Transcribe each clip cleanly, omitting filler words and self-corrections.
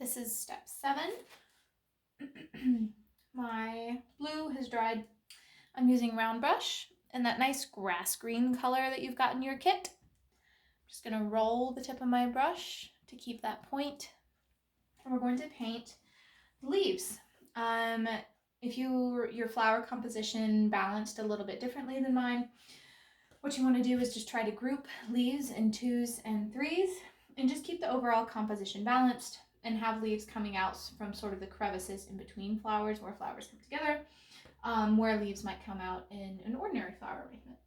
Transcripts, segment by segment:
This is step 7. My blue has dried. I'm using round brush and that nice grass green color that you've got in your kit. I'm just going to roll the tip of my brush to keep that point. And we're going to paint the leaves. If your flower composition balanced a little bit differently than mine, what you want to do is just try to group leaves in 2s and 3s and just keep the overall composition balanced and have leaves coming out from sort of the crevices in between flowers where flowers come together, where leaves might come out in an ordinary flower arrangement.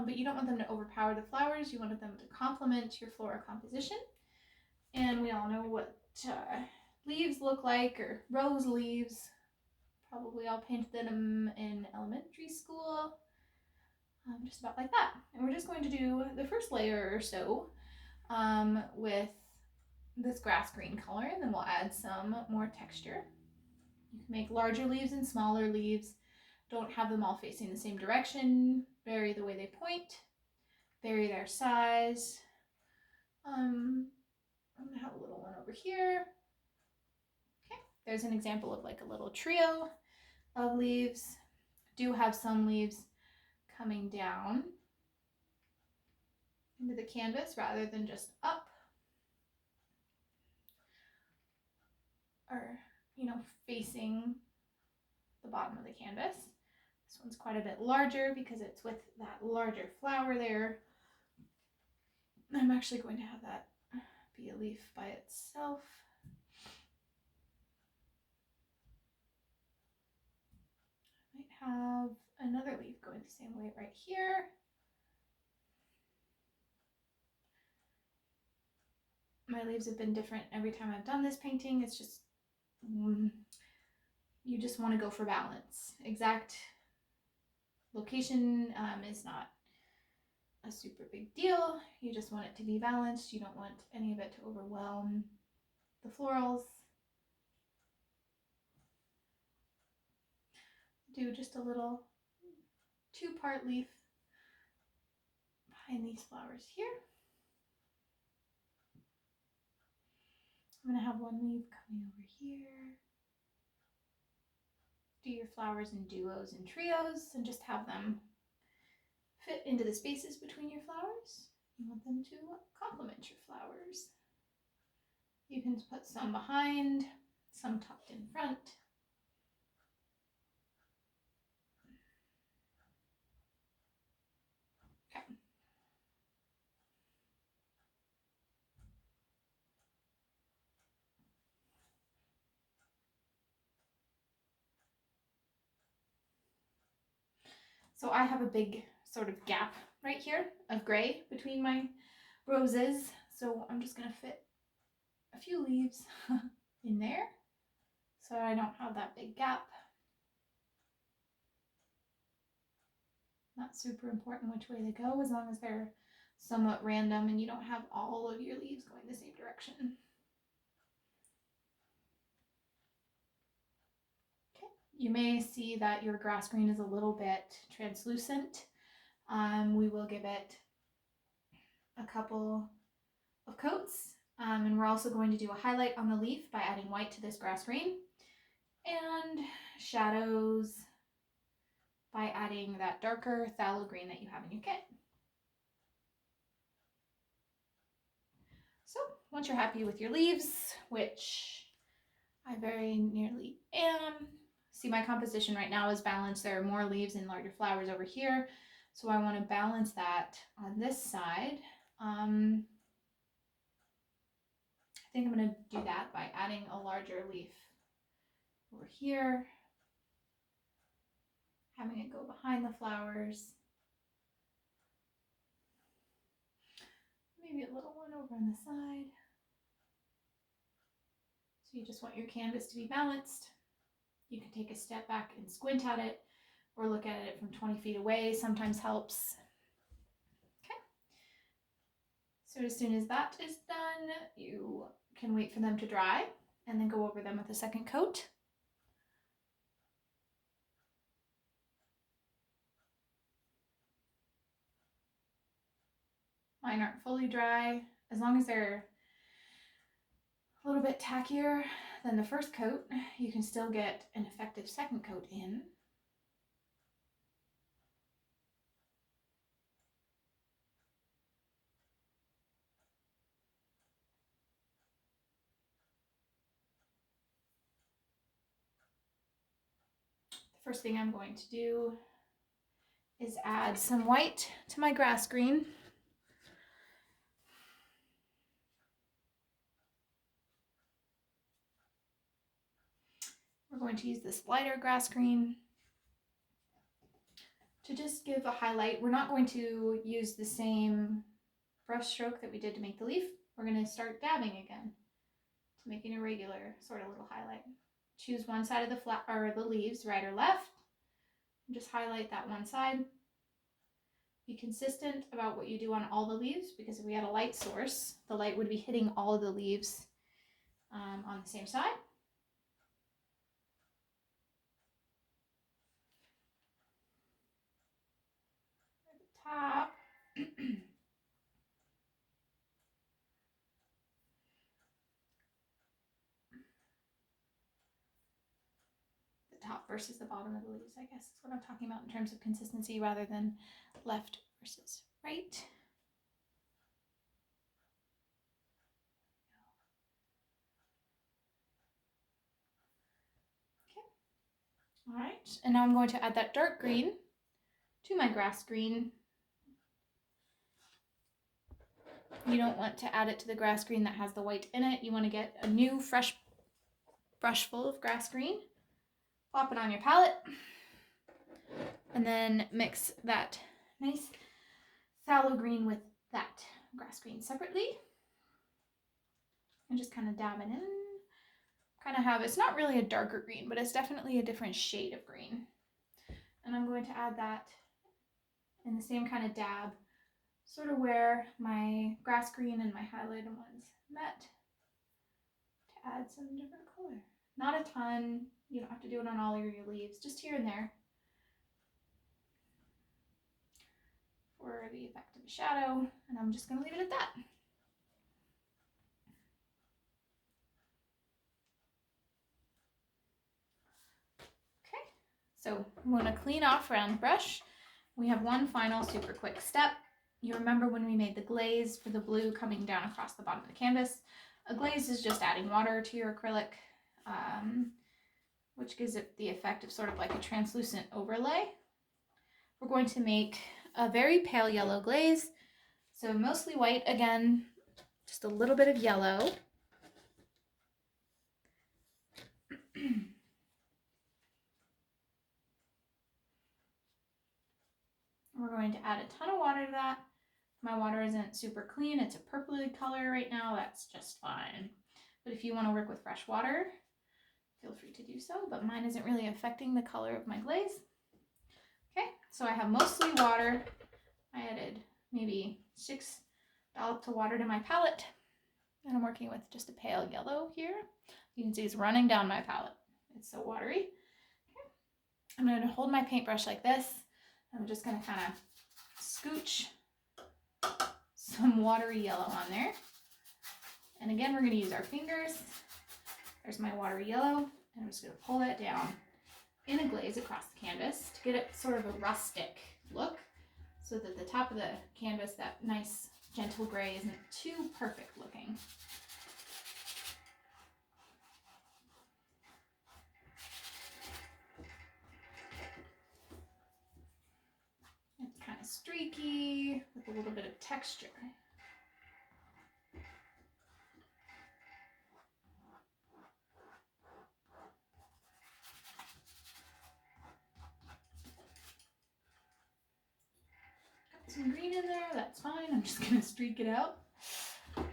But you don't want them to overpower the flowers. You want them to complement your floral composition. And we all know what leaves look like, or rose leaves. Probably all painted them in elementary school. Just about like that. And we're just going to do the first layer or so with this grass green color, and then we'll add some more texture. You can make larger leaves and smaller leaves. Don't have them all facing the same direction. Vary the way they point. Vary their size. I'm gonna have a little one over here. Okay, there's an example of like a little trio of leaves. Do have some leaves coming down into the canvas rather than just up, or facing the bottom of the canvas. This one's quite a bit larger because it's with that larger flower there. I'm actually going to have that be a leaf by itself. I might have another leaf going the same way right here. My leaves have been different every time I've done this painting. It's just, you just want to go for balance. Exact location is not a super big deal. You just want it to be balanced. You don't want any of it to overwhelm the florals. Do just a little 2-part leaf behind these flowers here. I'm going to have one leaf coming over here. Do your flowers in duos and trios and just have them fit into the spaces between your flowers. You want them to complement your flowers. You can put some behind, some tucked in front. Okay. So I have a big sort of gap right here of gray between my roses. So I'm just going to fit a few leaves in there so I don't have that big gap. Not super important which way they go, as long as they're somewhat random and you don't have all of your leaves going the same direction. Okay, you may see that your grass green is a little bit translucent. We will give it a couple of coats, and we're also going to do a highlight on the leaf by adding white to this grass green, and shadows by adding that darker phthalo green that you have in your kit. So once you're happy with your leaves, which I very nearly am, see my composition right now is balanced. There are more leaves and larger flowers over here, so I want to balance that on this side. I think I'm going to do that by adding a larger leaf over here, having it go behind the flowers. Maybe a little one over on the side. So you just want your canvas to be balanced. You can take a step back and squint at it, or look at it from 20 feet away, sometimes helps. Okay. So as soon as that is done, you can wait for them to dry and then go over them with a second coat. Mine aren't fully dry. As long as they're a little bit tackier than the first coat, you can still get an effective second coat in. The first thing I'm going to do is add some white to my grass green. We're going to use this lighter grass green to just give a highlight. We're not going to use the same brush stroke that we did to make the leaf. We're going to start dabbing again to make an irregular sort of little highlight. Choose one side of the leaves, right or left, and just highlight that one side. Be consistent about what you do on all the leaves, because if we had a light source, the light would be hitting all of the leaves on the same side. At the top. The top versus the bottom of the leaves, I guess is what I'm talking about in terms of consistency rather than left versus right. All right, and now I'm going to add that dark green to my grass green. You don't want to add it to the grass green that has the white in it. You want to get a new fresh brush full of grass green, plop it on your palette, and then mix that nice phthalo green with that grass green separately. And just kind of dab it in. Kind of have, it's not really a darker green, but it's definitely a different shade of green. And I'm going to add that in the same kind of dab, sort of where my grass green and my highlighted ones met, to add some different color. Not a ton, you don't have to do it on all your leaves, just here and there for the effect of a shadow, and I'm just going to leave it at that. So I'm going to clean off round brush. We have one final super quick step. You remember when we made the glaze for the blue coming down across the bottom of the canvas? A glaze is just adding water to your acrylic, which gives it the effect of sort of like a translucent overlay. We're going to make a very pale yellow glaze. So mostly white again, just a little bit of yellow. We're going to add a ton of water to that. My water isn't super clean, it's a purpley color right now, that's just fine. But if you want to work with fresh water, feel free to do so, but mine isn't really affecting the color of my glaze. Okay, so I have mostly water. I added maybe 6 dollops of water to my palette, and I'm working with just a pale yellow here. You can see it's running down my palette. It's so watery. Okay. I'm going to hold my paintbrush like this. I'm just going to kind of scooch some watery yellow on there. And again, we're going to use our fingers. There's my watery yellow, and I'm just going to pull that down in a glaze across the canvas to get it sort of a rustic look, so that the top of the canvas, that nice gentle gray, isn't too perfect looking. It's kind of streaky with a little bit of texture. Got some green in there, that's fine. I'm just going to streak it out. Okay.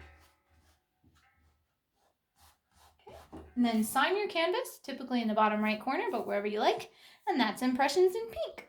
And then sign your canvas, typically in the bottom right corner, but wherever you like. And that's Impressions in Pink.